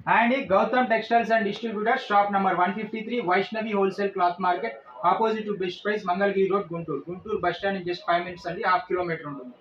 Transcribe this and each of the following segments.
And Gautam Textiles and Distributors, shop number 153, Vaishnavi Wholesale Cloth Market, opposite to Best Price, Mangalgiri Road, Guntur bus stand in just 5 minutes అండి, half kilometre ఉంటుంది.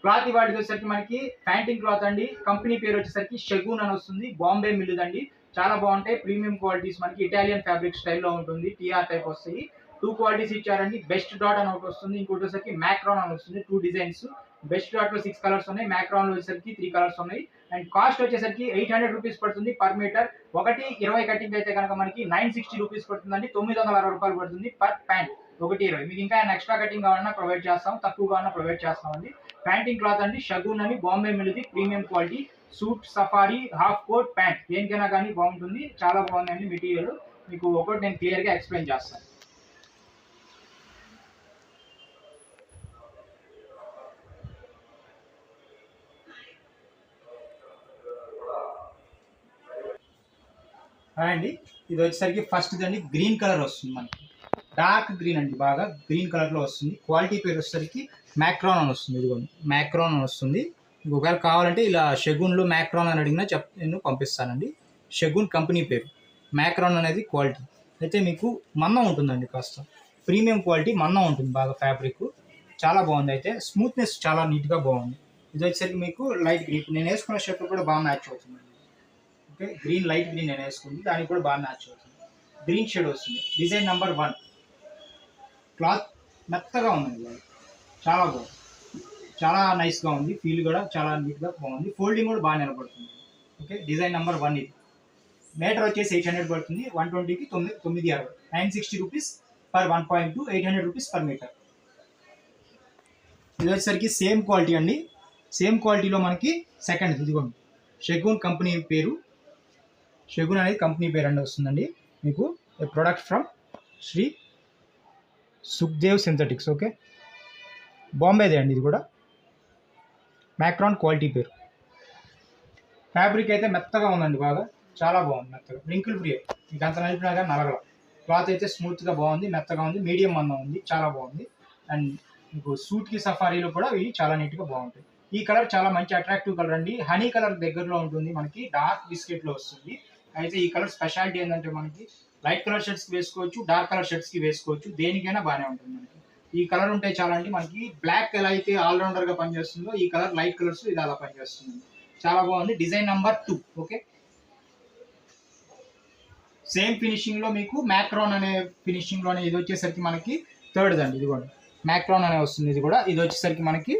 Cloth ఇవాళ వచ్చేసరికి మనకి panting cloth అండి. Company పేరు వచ్చేసరికి షగూన్ అని వస్తుంది. బాంబే మిల్ అండి. చాలా బాగుంటాయి. ప్రీమియం క్వాలిటీస్, మనకి ఇటాలియన్ ఫ్యాబ్రిక్ స్టైల్లో ఉంటుంది. టీఆర్ టైప్ వస్తాయి. 2 క్వాలిటీస్ ఇచ్చారండి. బెస్ట్ డాట్ అని ఒకటి వస్తుంది, ఇంకోటి వచ్చేసరికి మ్యాక్రాన్ అని వస్తుంది. 2 డిజైన్స్. బెస్ట్ డాట్ లో 6 కలర్స్ ఉన్నాయి, మ్యాక్రాన్ లో వచ్చేసరికి 3 కలర్స్ ఉన్నాయి. అండ్ కాస్ట్ వచ్చేసరికి 800 రూపీస్ పడుతుంది పర్ మీటర్. 1:20 కటింగ్ అయితే కనుక మనకి 960 రూపీస్ పడుతుందండి. 960 రూపాయలు పడుతుంది పర్ ప్యాంట్. 1:20. మీకు ఇంకా ఎక్స్ట్రా కటింగ్ కావాలన్నా ప్రొవైడ్ చేస్తాం, తక్కువ కావాలన్నా ప్రొవైడ్ చేస్తామండి. ప్యాంటింగ్ క్లాత్ అండి, షగూన్ అని, బాంబే మిల్ది, premium quality. Suit, safari, half coat, pant దేనికైనా కానీ బాగుంటుంది. చాలా బాగుందండి మెటీరియల్. మీకు ఒకటి నేను క్లియర్ గా ఎక్స్ప్లెయిన్ చేస్తాను. అండి ఇది వచ్చేసరికి ఫస్ట్ అండి గ్రీన్ కలర్ వస్తుంది, మనకి డార్క్ గ్రీన్ అండి, బాగా గ్రీన్ కలర్ లో వస్తుంది. క్వాలిటీ పేరు వచ్చేసరికి మ్యాక్రాన్ అని వస్తుంది. ఇదిగోండి మ్యాక్రాన్ అని వస్తుంది. మీకు ఒకవేళ కావాలంటే ఇలా షగూన్లో మ్యాక్రాన్ అని అడిగినా నేను పంపిస్తానండి. షగూన్ కంపెనీ పేరు. మ్యాక్రాన్ అనేది క్వాలిటీ. అయితే మీకు మందం ఉంటుందండి, కాస్త ప్రీమియం క్వాలిటీ మందం ఉంటుంది బాగా. ఫ్యాబ్రిక్ చాలా బాగుంది. అయితే స్మూత్నెస్ చాలా నీట్గా బాగుంది. ఇది వచ్చేసరికి మీకు లైట్ గ్రీన్, నేను వేసుకున్న షర్ట్ కూడా బాగా మ్యాచ్ అవుతుంది. ఓకే, గ్రీన్, లైట్ గ్రీన్ నేను వేసుకుంది, దానికి కూడా బాగా మ్యాచ్ అవుతుంది. గ్రీన్ షేడ్ వస్తుంది. Design number 1. క్లాత్ మెత్తగా ఉంది, చాలా బాగుంది, చాలా నైస్గా ఉంది. ఫీల్ కూడా చాలా నీట్గా బాగుంది. ఫోల్డింగ్ కూడా బాగా నిలబడుతుంది. ఓకే, డిజైన్ నెంబర్ 1 ఇది. మీటర్ వచ్చేసి 800 పడుతుంది. 120కి 960, 960 rupees per 1.2, 800 rupees per metre. ఇది వచ్చేసరికి సేమ్ క్వాలిటీ అండి. సేమ్ క్వాలిటీలో మనకి సెకండ్ ఇదిగోండి, షగూన్ కంపెనీ పేరు. షగూన్ అనేది కంపెనీ పేరు అండి వస్తుందండి మీకు. Product from Shri Sukhdev synthetics. Okay, బాంబేదే అండి ఇది కూడా. మ్యాక్రాన్ క్వాలిటీ పేరు. ఫ్యాబ్రిక్ అయితే మెత్తగా ఉందండి, బాగా చాలా బాగుంది. మెత్తగా రింకిల్ ఫ్రీ, మీకు అంత నలిపినా కానీ నలగల. క్లాత్ అయితే స్మూత్గా బాగుంది, మెత్తగా ఉంది, మీడియం మందం ఉంది, చాలా బాగుంది. అండ్ మీకు సూట్కి సఫారీలో కూడా ఇవి చాలా నీట్గా బాగుంటాయి. ఈ కలర్ చాలా మంచి అట్రాక్టివ్ కలర్ అండి. హనీ కలర్ దగ్గరలో ఉంటుంది, మనకి డార్క్ బిస్కెట్లో వస్తుంది. అయితే ఈ కలర్ స్పెషాలిటీ ఏంటంటే మనకి లైట్ కలర్ షర్ట్స్కి వేసుకోవచ్చు, డార్క్ కలర్ షర్ట్స్కి వేసుకోవచ్చు, దేనికైనా బాగానే ఉంటుంది మనకి. ఈ కలర్ ఉంటే చాలా అండి. మనకి బ్లాక్ ఎలా అయితే ఆల్రౌండర్గా పనిచేస్తుందో, ఈ కలర్ లైట్ కలర్స్ ఇది అలా పనిచేస్తుంది. చాలా బాగుంది. Design number 2. Okay, same finishing లో మీకు మ్యాక్రాన్ అనే ఫినిషింగ్ లోనే ఇది వచ్చేసరికి మనకి థర్డ్ అండి. ఇది కూడా మ్యాక్రాన్ అనే వస్తుంది. ఇది కూడా ఇది వచ్చేసరికి మనకి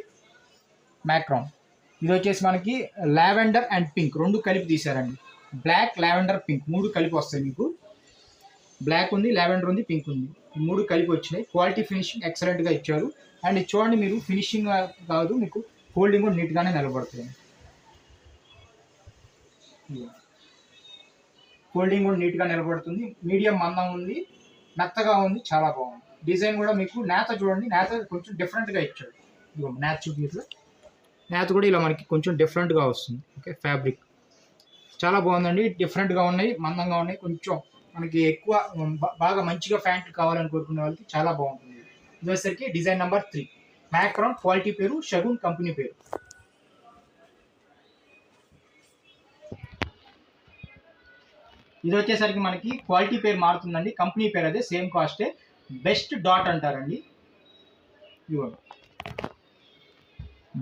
మ్యాక్రాన్. ఇది వచ్చేసి మనకి లావెండర్ అండ్ పింక్ 2 కలిపి తీసారండి. బ్లాక్, లావెండర్, పింక్ 3 కలిపి వస్తాయి మీకు. బ్లాక్ ఉంది, లావెండర్ ఉంది, పింక్ ఉంది, 3 కలిపి వచ్చినాయి. క్వాలిటీ ఫినిషింగ్ ఎక్సలెంట్ గా ఇచ్చారు. అండ్ చూడండి మీరు, ఫినిషింగ్ కాదు, మీకు ఫోల్డింగ్ కూడా నీట్ గానే నిలబడుతుంది. ఫోల్డింగ్ కూడా నీట్గా నిలబడుతుంది. మీడియం మందం ఉంది, మెత్తగా ఉంది, చాలా బాగుంది. డిజైన్ కూడా మీకు నేత చూడండి, నేత కొంచెం డిఫరెంట్గా ఇచ్చాడు. ఇదిగోండి నేత చూపిట్లో, నేత కూడా ఇలా మనకి కొంచెం డిఫరెంట్గా వస్తుంది. ఓకే, ఫ్యాబ్రిక్ చాలా బాగుందండి. డిఫరెంట్గా ఉన్నాయి, మందంగా ఉన్నాయి. కొంచెం మనకి ఎక్కువ బాగా మంచిగా ప్యాంట్లు కావాలని కోరుకునే వాళ్ళకి చాలా బాగుంటుంది. ఇది వచ్చేసరికి డిజైన్ నెంబర్ 3. మ్యాక్రాన్ క్వాలిటీ పేరు, షగూన్ కంపెనీ పేరు. ఇది వచ్చేసరికి మనకి క్వాలిటీ పేరు మారుతుందండి, కంపెనీ పేరు అదే, సేమ్ కాస్టే. బెస్ట్ డాట్ అంటారండి. ఇవ్వండి,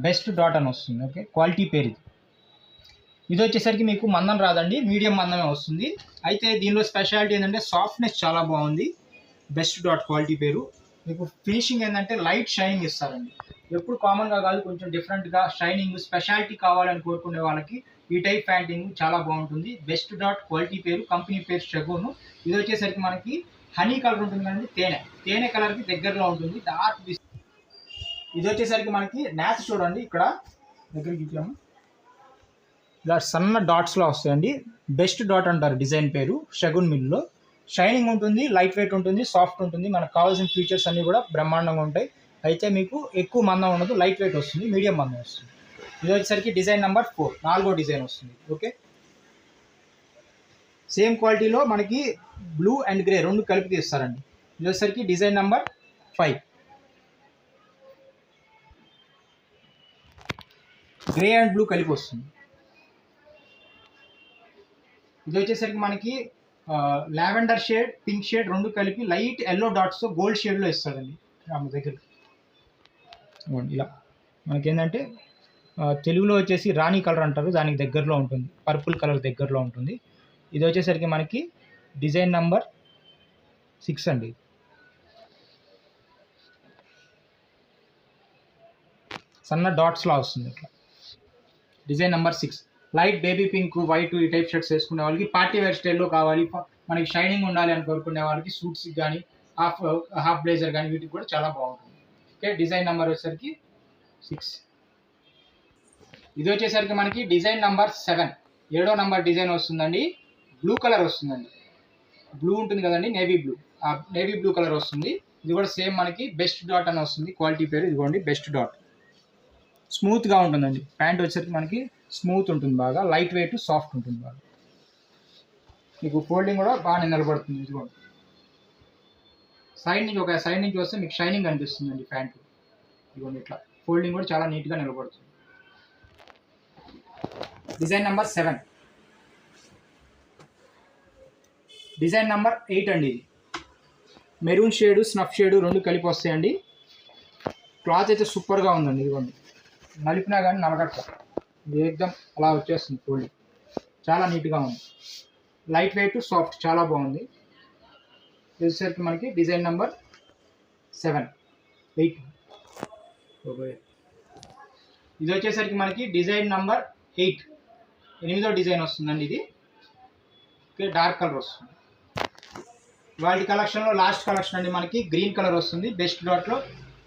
బెస్ట్ డాట్ అని వస్తుంది. ఓకే, క్వాలిటీ పేరు ఇది. ఇది వచ్చేసరికి మీకు మందం రాదండి, మీడియం మందమే వస్తుంది. అయితే దీనిలో స్పెషాలిటీ ఏంటంటే సాఫ్ట్నెస్ చాలా బాగుంది. బెస్ట్ డాట్ క్వాలిటీ పేరు. మీకు ఫినిషింగ్ ఏంటంటే లైట్ షైనింగ్ ఇస్తారండి. ఎప్పుడు కామన్గా కాదు, కొంచెం డిఫరెంట్గా షైనింగ్ స్పెషాలిటీ కావాలని కోరుకునే వాళ్ళకి ఈ టైప్ ప్యాంటింగ్ చాలా బాగుంటుంది. బెస్ట్ డాట్ క్వాలిటీ పేరు, కంపెనీ పేరు షగూన్. ఇది వచ్చేసరికి మనకి హనీ కలర్ ఉంటుంది కదండి, తేనె కలర్కి దగ్గరలో ఉంటుంది, డార్క్. ఇది వచ్చేసరికి మనకి నేత చూడండి, ఇక్కడ దగ్గరికి ఇచ్చాము, ఇలా సన్న డాట్స్లో వస్తాయండి. బెస్ట్ డాట్ అంటారు డిజైన్ పేరు. షగూన్ మిల్లో షైనింగ్ ఉంటుంది, లైట్ వెయిట్ ఉంటుంది, సాఫ్ట్ ఉంటుంది. మనకు కావాల్సిన ఫీచర్స్ అన్నీ కూడా బ్రహ్మాండంగా ఉంటాయి. అయితే మీకు ఎక్కువ మందం ఉండదు, లైట్ వెయిట్ వస్తుంది, మీడియం మందం వస్తుంది. ఇది వచ్చేసరికి డిజైన్ నెంబర్ 4, 4వ డిజైన్ వస్తుంది. ఓకే, సేమ్ క్వాలిటీలో మనకి బ్లూ అండ్ గ్రే 2 కలిపి తీస్తారండి. ఇది వచ్చేసరికి design number 5. Grey and blue కలిపి వస్తుంది. ఇది వచ్చేసరికి మనకి లావెండర్ షేడ్, పింక్ షేడ్ రెండు కలిపి లైట్ ఎల్లో డాట్స్తో గోల్డ్ షేడ్లో ఇస్తాడండి మన దగ్గర. ఇలా మనకేంటంటే తెలుగులో వచ్చేసి రాణి కలర్ అంటారు, దానికి దగ్గరలో ఉంటుంది, పర్పుల్ కలర్ దగ్గరలో ఉంటుంది. ఇది వచ్చేసరికి మనకి డిజైన్ నంబర్ 6 అండి. సన్న డాట్స్లా వస్తుంది ఇట్లా. Design number 6 light baby pink, white ఈ టైప్ షర్ట్స్ వేసుకునే వాళ్ళకి, పార్టీ వేర్ స్టైల్లో కావాలి, మనకి షైనింగ్ ఉండాలి అని కోరుకునే వాళ్ళకి సూట్స్కి కానీ హాఫ్ బ్లేజర్ కానీ వీటికి కూడా చాలా బాగుంటుంది. ఓకే, డిజైన్ నెంబర్ వచ్చేసరికి 6. ఇది వచ్చేసరికి మనకి డిజైన్ నెంబర్ 7, 7వ నెంబర్ డిజైన్ వస్తుందండి. బ్లూ కలర్ వస్తుందండి, బ్లూ ఉంటుంది కదండి, నేవీ బ్లూ, ఆ నేవీ బ్లూ కలర్ వస్తుంది. ఇది కూడా సేమ్ మనకి బెస్ట్ డాట్ అని వస్తుంది, క్వాలిటీ పేరు ఇదిగోండి బెస్ట్ డాట్. స్మూత్గా ఉంటుందండి, ప్యాంట్ వచ్చేసరికి మనకి స్మూత్ ఉంటుంది, బాగా లైట్ వెయిట్ సాఫ్ట్ ఉంటుంది బాగా. మీకు ఫోల్డింగ్ కూడా బాగా నిలబడుతుంది. ఇదిగోండి సైడ్ నుంచి వస్తే మీకు షైనింగ్ అనిపిస్తుందండి ప్యాంట్. ఇదిగోండి ఇట్లా ఫోల్డింగ్ కూడా చాలా నీట్గా నిలబడుతుంది. Design number 7. డిజైన్ నెంబర్ 8 అండి. ఇది మెరూన్ షేడు, స్నఫ్ షేడు రెండు కలిపి వస్తాయండి. క్లాత్ అయితే సూపర్గా ఉందండి. ఇదిగోండి నలిపినా కానీ నలగట్ల, ఏకదం అలా వచ్చేస్తుంది ఫోల్డింగ్, చాలా నీట్గా ఉంది, లైట్ వెయిట్ సాఫ్ట్, చాలా బాగుంది. ఇది వచ్చేసరికి మనకి డిజైన్ నెంబర్ 7, 8. ఇది వచ్చేసరికి మనకి డిజైన్ నెంబర్ 8, 8వ డిజైన్ వస్తుందండి. ఇది ఓకే, డార్క్ కలర్ వస్తుంది. వాటి కలెక్షన్లో లాస్ట్ కలెక్షన్ అండి, మనకి గ్రీన్ కలర్ వస్తుంది. బెస్ట్ డాట్లో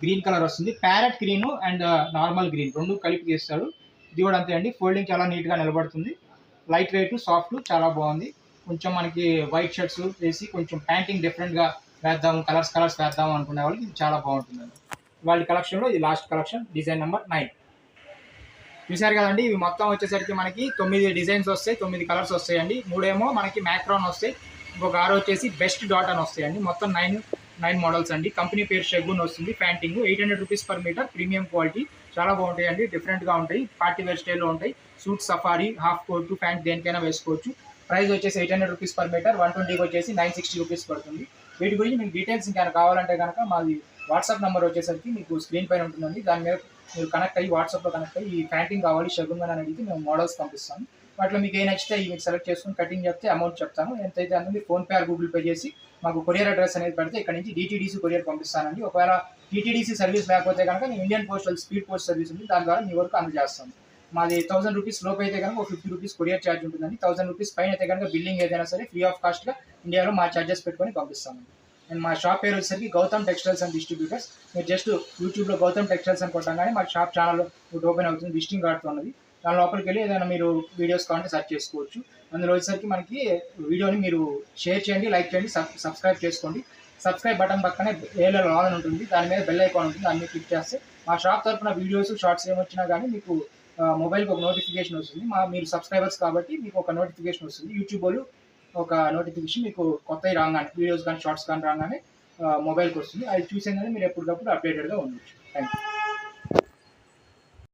గ్రీన్ కలర్ వస్తుంది. Parrot green and normal green రెండు కలిపి తీస్తాడు. ఇది కూడా అంతే అండి, ఫోల్డింగ్ చాలా నీట్గా నిలబడుతుంది, లైట్ వెయిట్ సాఫ్ట్, చాలా బాగుంది. కొంచెం మనకి వైట్ షర్ట్స్ వేసి కొంచెం ప్యాంటింగ్ డిఫరెంట్గా వేద్దాం, కలర్స్ వేద్దాం అనుకునే వాళ్ళకి ఇది చాలా బాగుంటుందండి. వాళ్ళ కలెక్షన్లో ఇది లాస్ట్ కలెక్షన్, డిజైన్ నెంబర్ 9. చూసారు కదండి, ఇవి మొత్తం వచ్చేసరికి మనకి 9 డిజైన్స్ వస్తాయి, 9 కలర్స్ వస్తాయండి. 3 ఏమో మనకి మ్యాక్రాన్ వస్తాయి, ఇంకొక 6 వచ్చేసి బెస్ట్ డాట్ అని వస్తాయండి. మొత్తం 9 మోడల్స్ అండి. కంపెనీ పేరు షెగూన్ వస్తుంది. Panting 800 rupees per metre, premium quality, చాలా బాగుంటాయండి, డిఫరెంట్గా ఉంటాయి, పార్టీ వేర్ స్టైల్లో ఉంటాయి. Suit, safari, half coat, pant దేనికైనా వేసుకోవచ్చు. ప్రైస్ వచ్చేసి 800 రూపీస్ పర్ మీటర్, 120కి వచ్చేసి 960 రూపీస్ పడుతుంది. వీటి గురించి మీకు డీటెయిల్స్ ఇంకా కావాలంటే కనుక మాది వాట్సాప్ నెంబర్ వచ్చేసరికి మీకు స్క్రీన్ పైన ఉంటుందండి. దాని మీద మీరు కనెక్ట్ అయ్యి వాట్సాప్లో కనెక్ట్ అయ్యి ఈ ప్యాంటింగ్ కావాలి షెగూన్ అని అడిగితే మేము మోడల్స్ పంపిస్తాము. వాటిలో మీకు ఏ నచ్చితే మీకు సెలెక్ట్ చేసుకుని కటింగ్ చెప్తే అమౌంట్ చెప్తాను, ఎంతైతే అనేది ఫోన్పే ఆర్ గూగుల్ పే చేసి మాకు కొరియర్ అడ్రస్ అనేది పెడితే ఇక్కడ నుంచి DTDC కొరియర్ పంపిస్తానండి. ఒకవేళ DTDC సర్వీస్ లేకపోతే కనుక నేను Indian postal speed post service ఉంది, దాని ద్వారా మీ వరకు అందజేస్తాను. మాది 1000 రూపీస్ లోపు అయితే కనుక 50 రూపీస్ కొరియర్ ఛార్జ్ ఉంటుందండి. 1000 రూపీస్ పైన అయితే కనుక బిల్లింగ్ ఏదైనా సరే ఫ్రీ ఆఫ్ కాస్ట్గా ఇండియాలో మా ఛార్జెస్ పెట్టుకొని పంపిస్తామండి. అండ్ మా షాప్ పేరు వచ్చేసరికి గౌతమ్ టెక్స్టైల్స్ అండ్ డిస్ట్రిబ్యూటర్స్. మీరు జస్ట్ యూట్యూబ్లో గౌతమ్ టెక్స్టైల్స్ అని కొట్టగానే మా షాప్ ఛానల్ ఓపెన్ అవుతుంది, విజిటింగ్ కార్డ్తో ఉన్నది. దాని లోపలికి వెళ్ళి ఏదైనా మీరు వీడియోస్ కావాలంటే సెర్చ్ చేసుకోవచ్చు. అందులో వచ్చేసరికి మనకి వీడియోని మీరు షేర్ చేయండి, లైక్ చేయండి, సబ్స్క్రైబ్ చేసుకోండి. సబ్స్క్రైబ్ బటన్ పక్కనే ఏలో ఆల్ అని ఉంటుంది, దాని మీద బెల్ ఐకాన్ ఉంటుంది, దాన్ని క్లిక్ చేస్తే మా షాప్ తరఫున వీడియోస్ షార్ట్స్ ఏమొచ్చినా కానీ మీకు మొబైల్కి ఒక నోటిఫికేషన్ వస్తుంది. మీరు సబ్స్క్రైబర్స్ కాబట్టి మీకు ఒక నోటిఫికేషన్ వస్తుంది. యూట్యూబ్ వాళ్ళు ఒక నోటిఫికేషన్ మీకు కొత్తవి రాగానే, వీడియోస్ కానీ షార్ట్స్ కానీ రాగానే మొబైల్కి వస్తుంది. అది చూసేందుకు మీరు ఎప్పటికప్పుడు అప్డేటెడ్గా ఉండొచ్చు. Thank you.